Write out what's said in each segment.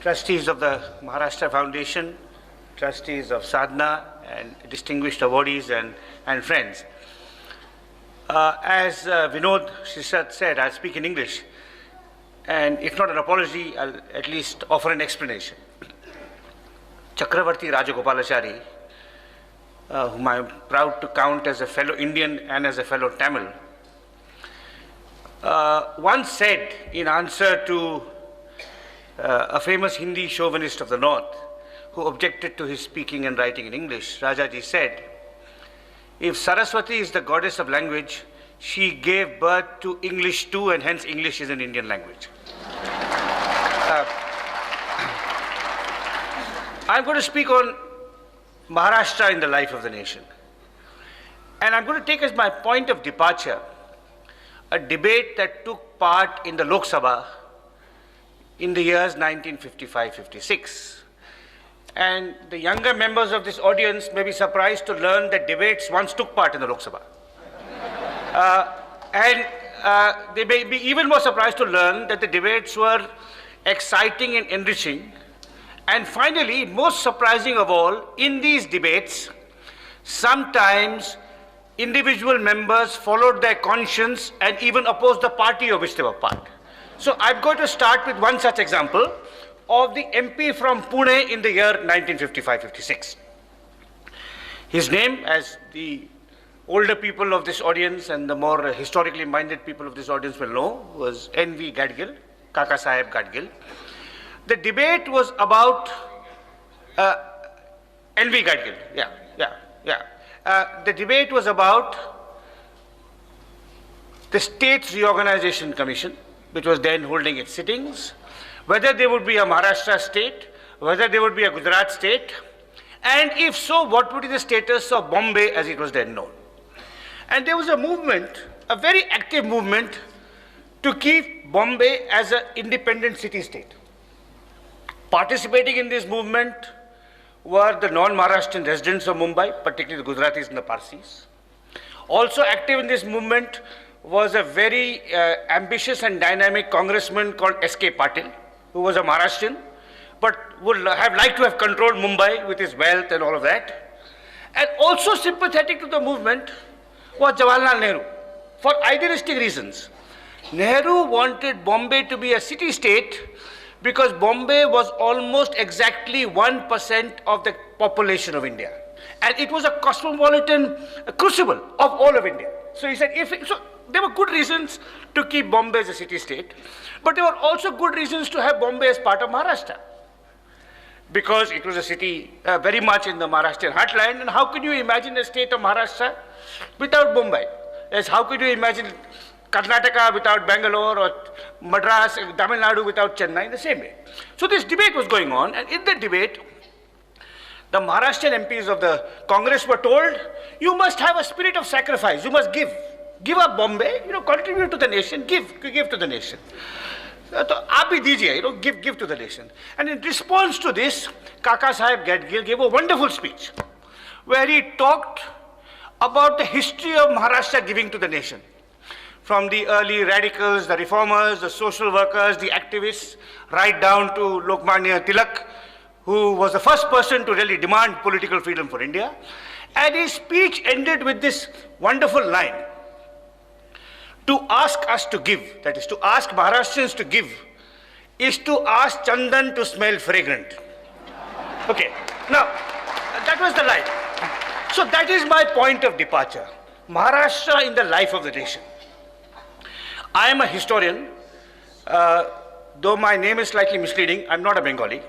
trustees of the Maharashtra Foundation, trustees of Sadhana, and distinguished awardees and friends. As Vinod Shishat said, I'll speak in English, and if not an apology, I'll at least offer an explanation. Chakravarti Rajagopalachari, whom I am proud to count as a fellow Indian and as a fellow Tamil, once said in answer to a famous Hindi chauvinist of the North who objected to his speaking and writing in English, Rajaji said, "If Saraswati is the goddess of language, she gave birth to English too, and hence English is an Indian language." I'm going to speak on Maharashtra in the life of the nation. And I'm going to take as my point of departure a debate that took part in the Lok Sabha in the years 1955-56. And the younger members of this audience may be surprised to learn that debates once took part in the Lok Sabha. They may be even more surprised to learn that the debates were exciting and enriching. And finally, most surprising of all, in these debates, sometimes individual members followed their conscience and even opposed the party of which they were part. So I'm going to start with one such example of the MP from Pune in the year 1955-56. His name, as the older people of this audience and the more historically minded people of this audience will know, was N.V. Gadgil, Kaka Saheb Gadgil. The debate was about N.V. Gadgil, the debate was about the States Reorganization Commission, which was then holding its sittings, whether there would be a Maharashtra state, whether there would be a Gujarat state, and if so, what would be the status of Bombay as it was then known. And there was a movement, a very active movement, to keep Bombay as an independent city-state. Participating in this movement were the non-Maharashtrian residents of Mumbai, particularly the Gujaratis and the Parsis. Also active in this movement was a very ambitious and dynamic congressman called S.K. Patil, who was a Maharashtrian, but would have liked to have controlled Mumbai with his wealth and all of that. And also sympathetic to the movement was Jawaharlal Nehru, for idealistic reasons. Nehru wanted Bombay to be a city-state because Bombay was almost exactly 1% of the population of India. And it was a cosmopolitan crucible of all of India. So he said, so there were good reasons to keep Bombay as a city-state, but there were also good reasons to have Bombay as part of Maharashtra, because it was a city very much in the Maharashtrian heartland. And how could you imagine a state of Maharashtra without Bombay? As how could you imagine Karnataka without Bangalore, or Madras, Tamil Nadu without Chennai, in the same way. So this debate was going on, and in the debate, the Maharashtrian MPs of the Congress were told, you must have a spirit of sacrifice, you must give. Give up Bombay, contribute to the nation, give to the nation. Aap bhi dijiye, give to the nation. And in response to this, Kaka Saheb Gadgil gave a wonderful speech, where he talked about the history of Maharashtra giving to the nation. From the early radicals, the reformers, the social workers, the activists, right down to Lokmanya Tilak, who was the first person to really demand political freedom for India. And his speech ended with this wonderful line: to ask us to give, that is to ask Maharashtrians to give, is to ask Chandan to smell fragrant. Okay, now that was the line. So that is my point of departure. Maharashtra in the life of the nation. I am a historian, though my name is slightly misleading. I'm not a Bengali,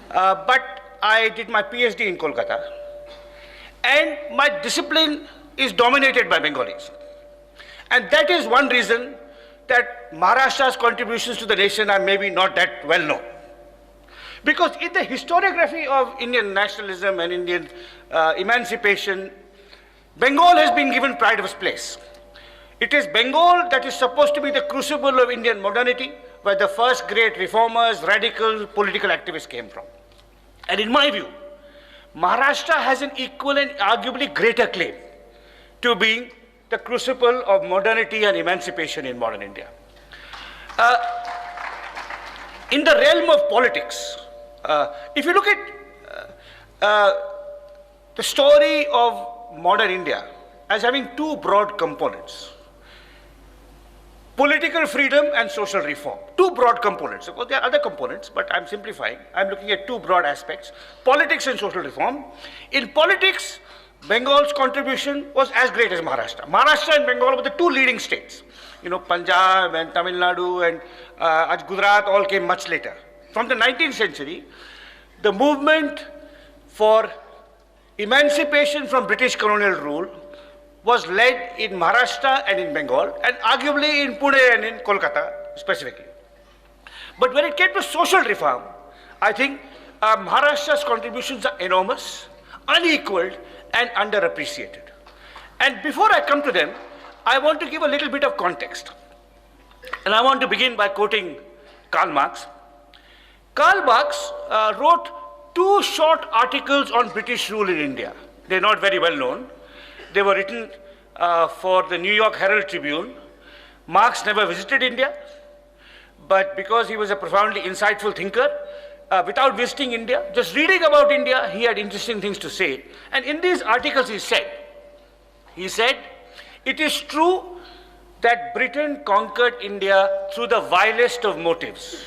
but I did my PhD in Kolkata, and my discipline is dominated by Bengalis. And that is one reason that Maharashtra's contributions to the nation are maybe not that well known. Because in the historiography of Indian nationalism and Indian emancipation, Bengal has been given pride of its place. It is Bengal that is supposed to be the crucible of Indian modernity, where the first great reformers, radical political activists came from. And in my view, Maharashtra has an equal and arguably greater claim to being the crucible of modernity and emancipation in modern India. In the realm of politics, if you look at the story of modern India as having two broad components, political freedom and social reform. Two broad components. Of course, there are other components, but I'm simplifying. I'm looking at two broad aspects, politics and social reform. In politics, Bengal's contribution was as great as Maharashtra. Maharashtra and Bengal were the two leading states. You know, Punjab and Tamil Nadu and Gujarat all came much later. From the 19th century, the movement for emancipation from British colonial rule was led in Maharashtra and in Bengal, and arguably in Pune and in Kolkata specifically. But when it came to social reform, I think Maharashtra's contributions are enormous, unequaled, and underappreciated. And before I come to them, I want to give a little bit of context. And I want to begin by quoting Karl Marx. Karl Marx wrote two short articles on British rule in India. They're not very well known. They were written for the New York Herald Tribune. Marx never visited India, but because he was a profoundly insightful thinker, without visiting India, just reading about India, he had interesting things to say. And in these articles he said, it is true that Britain conquered India through the vilest of motives.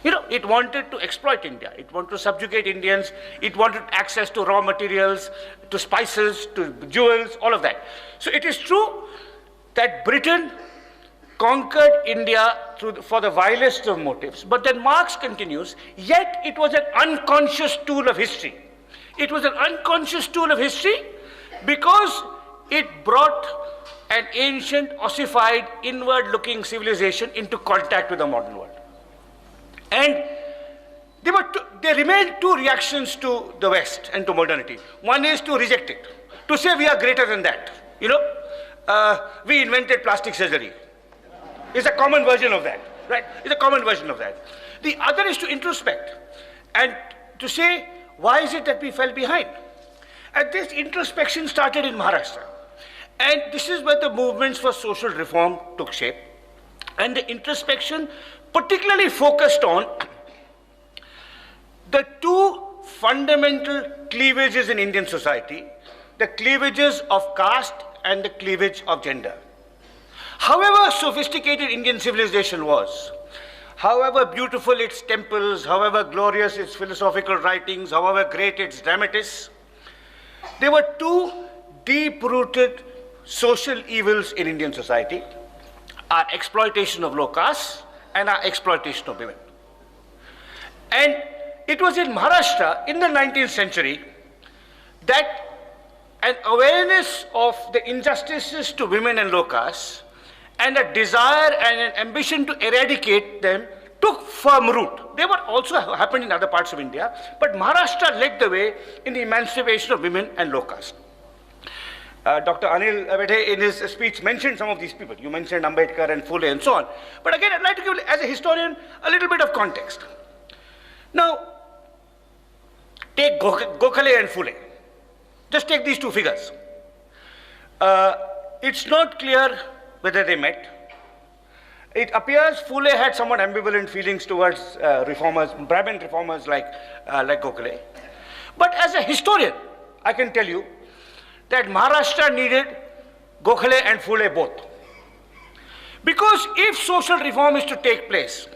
You know, it wanted to exploit India. It wanted to subjugate Indians. It wanted access to raw materials, to spices, to jewels, all of that. So it is true that Britain conquered India for the vilest of motives. But then Marx continues, yet it was an unconscious tool of history. It was an unconscious tool of history because it brought an ancient, ossified, inward-looking civilization into contact with the modern world. And there remained two reactions to the West and to modernity. One is to reject it, to say we are greater than that. You know, we invented plastic surgery. It's a common version of that, right? It's a common version of that. The other is to introspect and to say, why is it that we fell behind? And this introspection started in Maharashtra. And this is where the movements for social reform took shape. And the introspection particularly focused on the two fundamental cleavages in Indian society, the cleavages of caste and the cleavage of gender. However sophisticated Indian civilization was, however beautiful its temples, however glorious its philosophical writings, however great its dramatists, there were two deep-rooted social evils in Indian society, our exploitation of low caste and our exploitation of women. And it was in Maharashtra in the 19th century that an awareness of the injustices to women and low caste and a desire and an ambition to eradicate them took firm root. They were also happened in other parts of India, but Maharashtra led the way in the emancipation of women and low caste. Dr. Anil Vedhe in his speech mentioned some of these people. You mentioned Ambedkar and Phule and so on. But again, I'd like to give, as a historian, a little bit of context. Now, take Gokhale and Phule. Just take these two figures. It's not clear whether they met. It appears Phule had somewhat ambivalent feelings towards reformers, Brahmin reformers like Gokhale. But as a historian, I can tell you that Maharashtra needed Gokhale and Phule both. Because if social reform is to take place,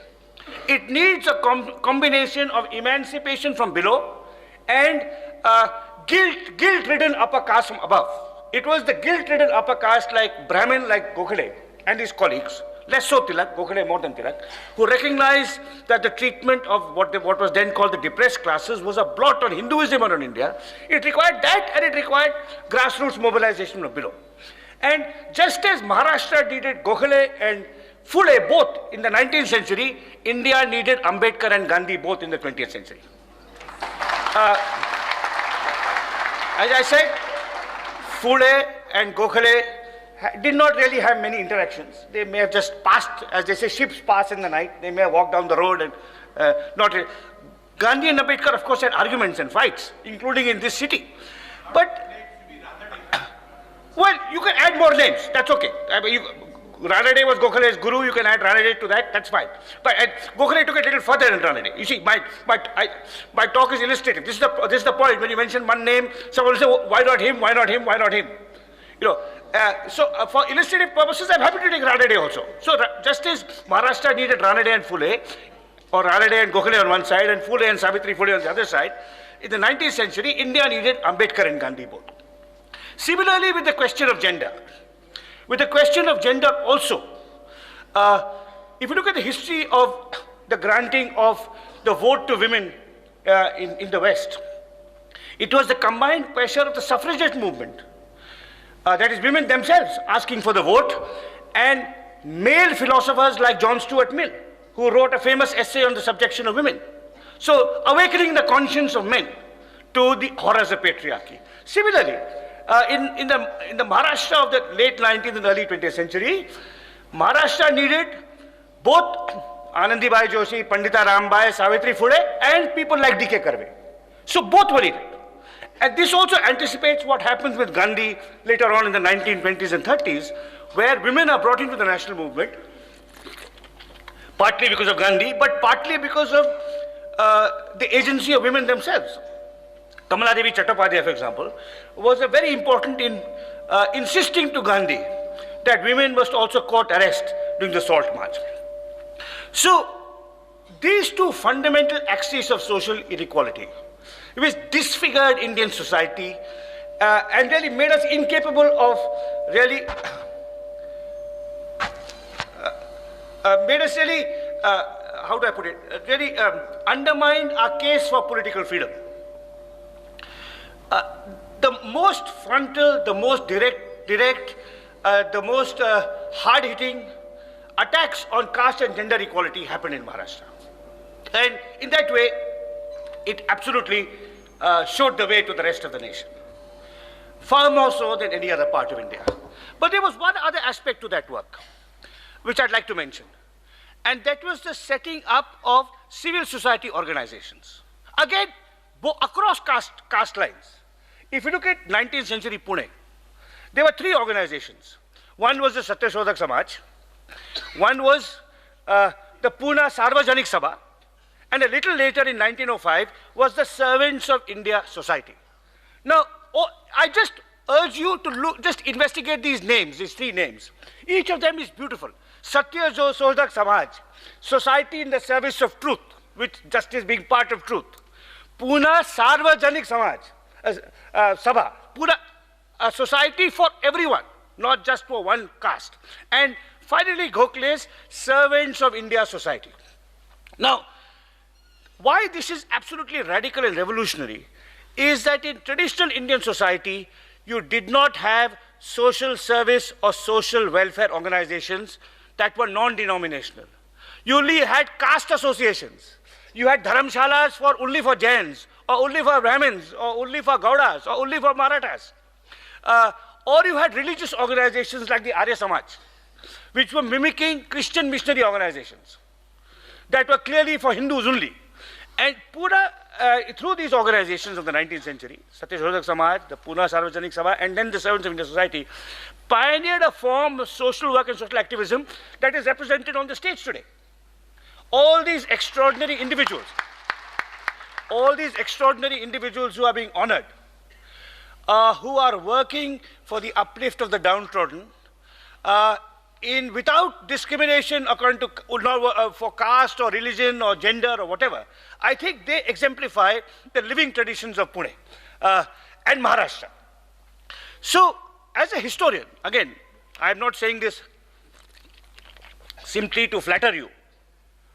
it needs a combination of emancipation from below and guilt-ridden upper caste from above. It was the guilt-ridden upper caste like Brahmin, like Gokhale and his colleagues, less so Tilak, Gokhale more than Tilak, who recognized that the treatment of what was then called the depressed classes was a blot on Hinduism and on India. It required that, and it required grassroots mobilization from below. And just as Maharashtra needed Gokhale and Phule both in the 19th century, India needed Ambedkar and Gandhi both in the 20th century. As I said, Phule and Gokhale did not really have many interactions. They may have just passed, as they say, ships pass in the night. They may have walked down the road and not really. Gandhi and Ambedkar, of course, had arguments and fights, including in this city. But, well, you can add more names. That's okay. I mean, Rana Day was Gokhale's guru, you can add Rana Day to that, that's fine. But Gokhale took it a little further than Rana Day. You see, my talk is illustrative. This is the point. When you mention one name, someone will say, oh, why not him, why not him, why not him? You know, for illustrative purposes, I'm happy to take Rana Day also. So just as Maharashtra needed Rana Day and Phule, or Rana Day and Gokhale on one side, and Phule and Savitri Phule on the other side, in the 19th century, India needed Ambedkar and Gandhi both. Similarly, with the question of gender. With the question of gender also, if you look at the history of the granting of the vote to women in the West, it was the combined pressure of the suffragette movement, that is women themselves asking for the vote, and male philosophers like John Stuart Mill, who wrote a famous essay on the subjection of women. So awakening the conscience of men to the horrors of patriarchy. Similarly, in the Maharashtra of the late 19th and early 20th century, Maharashtra needed both Anandibai Joshi, Pandita Rambai, Savitri Phule, and people like D.K. Karve. So both were needed. And this also anticipates what happens with Gandhi later on in the 1920s and 30s, where women are brought into the national movement, partly because of Gandhi, but partly because of the agency of women themselves. Kamala Devi Chattopadhyay, for example, was very important in insisting to Gandhi that women must also court arrest during the Salt March. So, these two fundamental axes of social inequality, which disfigured Indian society and really made us incapable of really, how do I put it, really undermined our case for political freedom. The most frontal, the most direct, the most hard-hitting attacks on caste and gender equality happened in Maharashtra. And in that way, it absolutely showed the way to the rest of the nation. Far more so than any other part of India. But there was one other aspect to that work, which I'd like to mention. And that was the setting up of civil society organizations. Again, across caste lines. If you look at 19th century Pune, there were three organizations. One was the Satyashodhak Samaj, one was the Pune Sarvajanik Sabha, and a little later in 1905 was the Servants of India Society. Now, I just urge you to just investigate these names, these three names. Each of them is beautiful. Satyashodhak Samaj, Society in the Service of Truth, with justice being part of truth. Pune Sarvajanik Samaj, Sabha, Pune, a society for everyone, not just for one caste. And finally, Gokhale's Servants of India Society. Now, why this is absolutely radical and revolutionary is that in traditional Indian society, you did not have social service or social welfare organizations that were non-denominational. You only had caste associations. You had dharamshalas only for Jains, or only for Brahmins, or only for Gaudas, or only for Marathas. Or you had religious organizations like the Arya Samaj, which were mimicking Christian missionary organizations that were clearly for Hindus only. And Pune, through these organizations of the 19th century, Satyashodhak Samaj, the Pune Sarvajanik Sabha, and then the Servants of India Society, pioneered a form of social work and social activism that is represented on the stage today. All these extraordinary individuals who are being honored, who are working for the uplift of the downtrodden, without discrimination according to for caste or religion or gender or whatever, I think they exemplify the living traditions of Pune and Maharashtra. So, as a historian, again, I am not saying this simply to flatter you,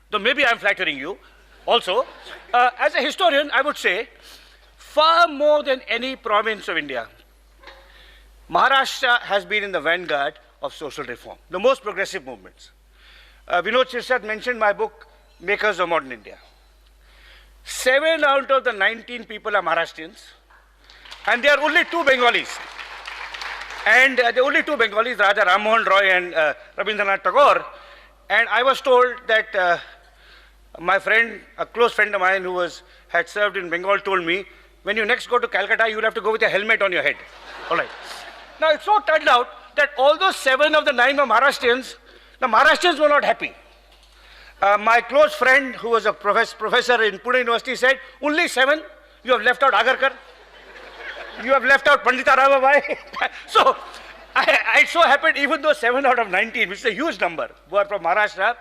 though maybe I am flattering you also. As a historian, I would say, far more than any province of India, Maharashtra has been in the vanguard of social reform, the most progressive movements. Vinod Sirsat mentioned my book, Makers of Modern India. 7 out of the 19 people are Maharashtrians, and there are only 2 Bengalis. And the only 2 Bengalis, Raja Ram Mohan Roy and Rabindranath Tagore. And I was told that my friend, a close friend of mine who had served in Bengal, told me, when you next go to Calcutta, you'll have to go with a helmet on your head. All right. Now, it so turned out that although 7 of the 9 were Maharashtrians, the Maharashtrians were not happy. My close friend, who was a professor in Pune University, said, only 7, you have left out Agarkar, you have left out Pandita Ramabai. So, it so happened, even though 7 out of 19, which is a huge number, were from Maharashtra,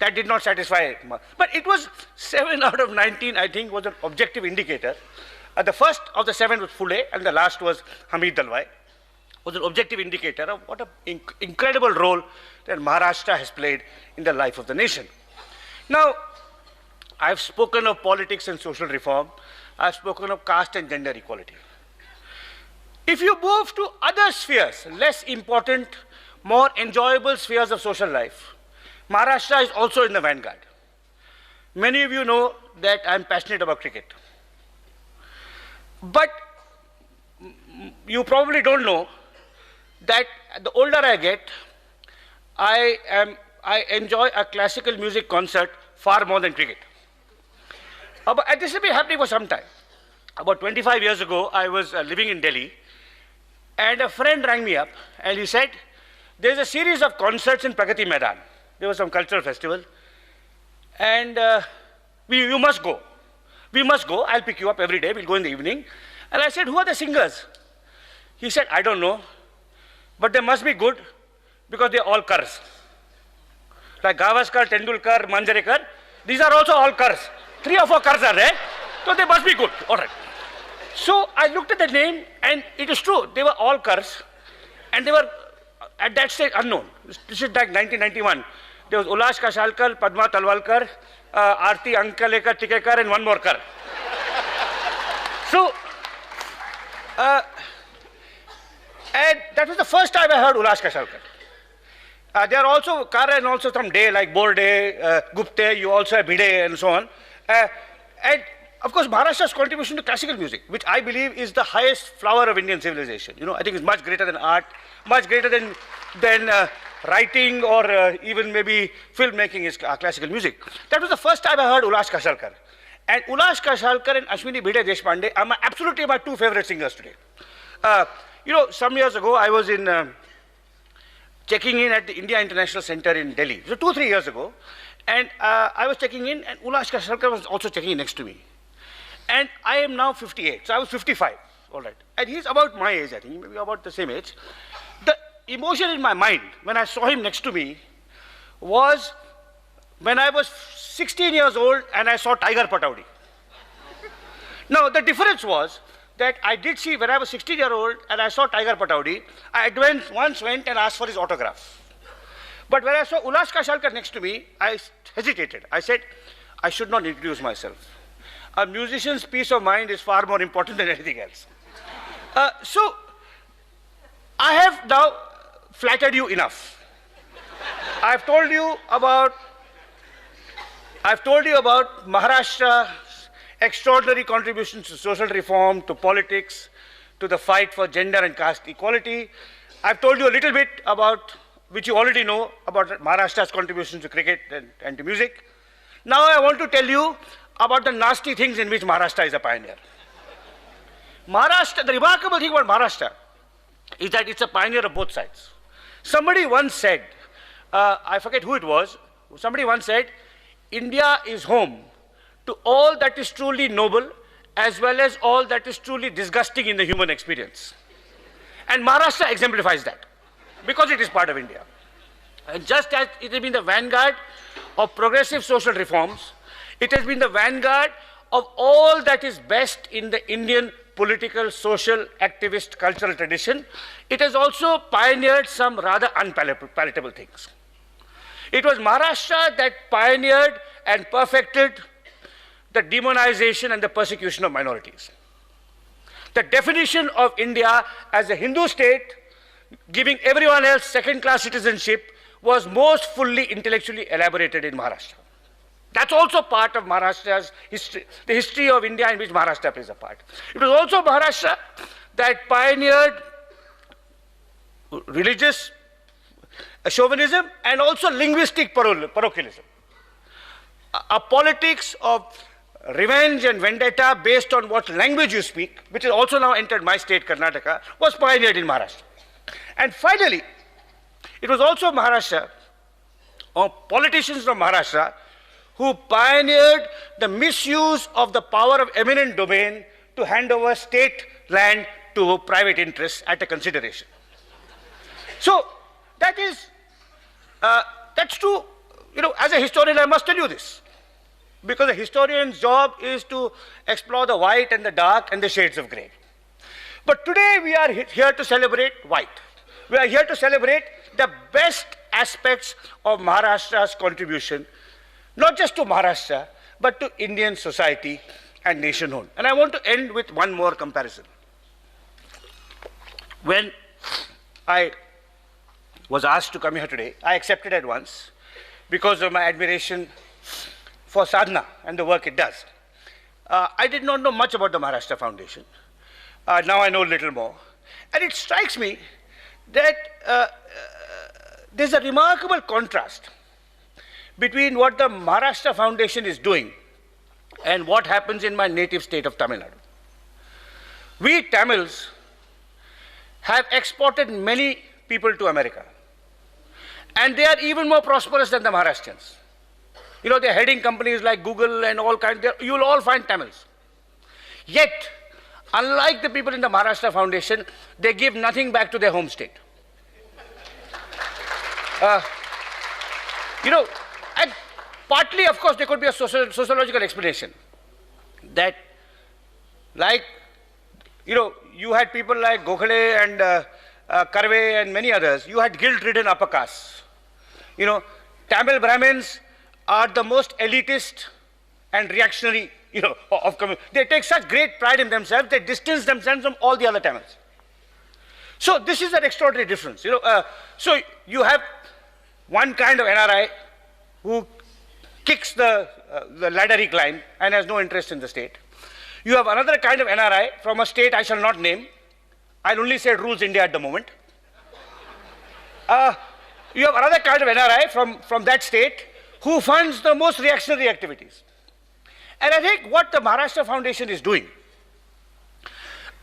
that did not satisfy. But it was 7 out of 19, I think, was an objective indicator. The first of the 7 was Phule, and the last was Hamid Dalwai. Was an objective indicator of what an incredible role that Maharashtra has played in the life of the nation. Now, I've spoken of politics and social reform. I've spoken of caste and gender equality. If you move to other spheres, less important, more enjoyable spheres of social life, Maharashtra is also in the vanguard. Many of you know that I'm passionate about cricket. But you probably don't know that the older I get, I enjoy a classical music concert far more than cricket. And this has been happening for some time. About 25 years ago, I was living in Delhi, and a friend rang me up, and he said, there's a series of concerts in Pragati Maidan. There was some cultural festival, and you must go. We must go. I'll pick you up every day. We'll go in the evening. And I said, who are the singers? He said, I don't know, but they must be good because they're all Kars. Like Gavaskar, Tendulkar, Manjarekar, these are also all Kars. 3 or 4 Kars are there, so they must be good. All right. So I looked at the name, and it is true. They were all Kars, and they were at that stage unknown. This is like 1991. There was Ulash Kashalkar, Padma Talwalkar, Aarti Ankalekar, Tikekar, and one more Kar. So, and that was the first time I heard Ulash Kashalkar. There are also Kar and also some day like Borde, Gupte, you also have Bhide and so on. And of course, Maharashtra's contribution to classical music, which I believe is the highest flower of Indian civilization. You know, I think it's much greater than art, much greater than writing or even maybe filmmaking is classical music. That was the first time I heard Ulash Kashalkar. And Ulash Kashalkar and Ashwini Bhide Deshpande are absolutely my 2 favorite singers today. You know, some years ago, I was checking in at the India International Center in Delhi. So 2-3 years ago. And I was checking in, and Ulash Kashalkar was also checking in next to me. And I am now 58, so I was 55, all right. And he's about my age, I think, maybe about the same age. The emotion in my mind when I saw him next to me was when I was 16 years old and I saw Tiger Pataudi. Now, the difference was that I did see, when I was 16-year-old and I saw Tiger Pataudi, I once went and asked for his autograph. But when I saw Ulash Kashalkar next to me, I hesitated. I said, I should not introduce myself. A musician's peace of mind is far more important than anything else. So, I have now flattered you enough. I've told you about Maharashtra's extraordinary contributions to social reform, to politics, to the fight for gender and caste equality. I've told you a little bit about, which you already know, about Maharashtra's contributions to cricket and to music. Now I want to tell you about the nasty things in which Maharashtra is a pioneer. The remarkable thing about Maharashtra is that it's a pioneer of both sides. Somebody once said, I forget who it was, somebody once said, India is home to all that is truly noble as well as all that is truly disgusting in the human experience. And Maharashtra exemplifies that because it is part of India. And just as it has been the vanguard of progressive social reforms, it has been the vanguard of all that is best in the Indian political, social, activist, cultural tradition. It has also pioneered some rather unpalatable things. It was Maharashtra that pioneered and perfected the demonization and the persecution of minorities. The definition of India as a Hindu state, giving everyone else second-class citizenship, was most fully intellectually elaborated in Maharashtra. That's also part of Maharashtra's history, the history of India in which Maharashtra plays a part. It was also Maharashtra that pioneered religious chauvinism and also linguistic parochialism. A politics of revenge and vendetta based on what language you speak, which has also now entered my state, Karnataka, was pioneered in Maharashtra. And finally, it was also Maharashtra, or politicians from Maharashtra, who pioneered the misuse of the power of eminent domain to hand over state land to private interests at a consideration. So that is, that's true. You know, as a historian, I must tell you this, because a historian's job is to explore the white and the dark and the shades of gray. But today we are here to celebrate white. We are here to celebrate the best aspects of Maharashtra's contribution, not just to Maharashtra, but to Indian society and nationhood. And I want to end with one more comparison. When I was asked to come here today, I accepted at once because of my admiration for sadhana and the work it does. I did not know much about the Maharashtra Foundation. Now I know a little more. And it strikes me that there's a remarkable contrast between what the Maharashtra Foundation is doing and what happens in my native state of Tamil Nadu. We Tamils have exported many people to America, and they are even more prosperous than the Maharashtrians. You know, they're heading companies like Google and all kinds. You'll all find Tamils. Yet, unlike the people in the Maharashtra Foundation, they give nothing back to their home state. You know, and partly, of course, there could be a sociological explanation that, like, you know, you had people like Gokhale and Karve and many others. You had guilt-ridden upper castes. You know, Tamil Brahmins are the most elitist and reactionary, you know, of community. They take such great pride in themselves, they distance themselves from all the other Tamils. So this is an extraordinary difference. You know, so you have one kind of NRI who kicks the ladder he climbed and has no interest in the state. You have another kind of NRI from a state I shall not name. I'll only say it rules India at the moment. You have another kind of NRI from that state who funds the most reactionary activities. And I think what the Maharashtra Foundation is doing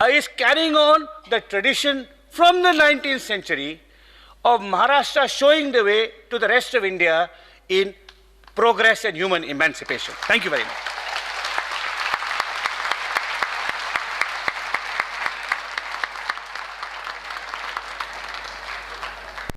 is carrying on the tradition from the 19th century of Maharashtra showing the way to the rest of India in progress and human emancipation. Thank you very much.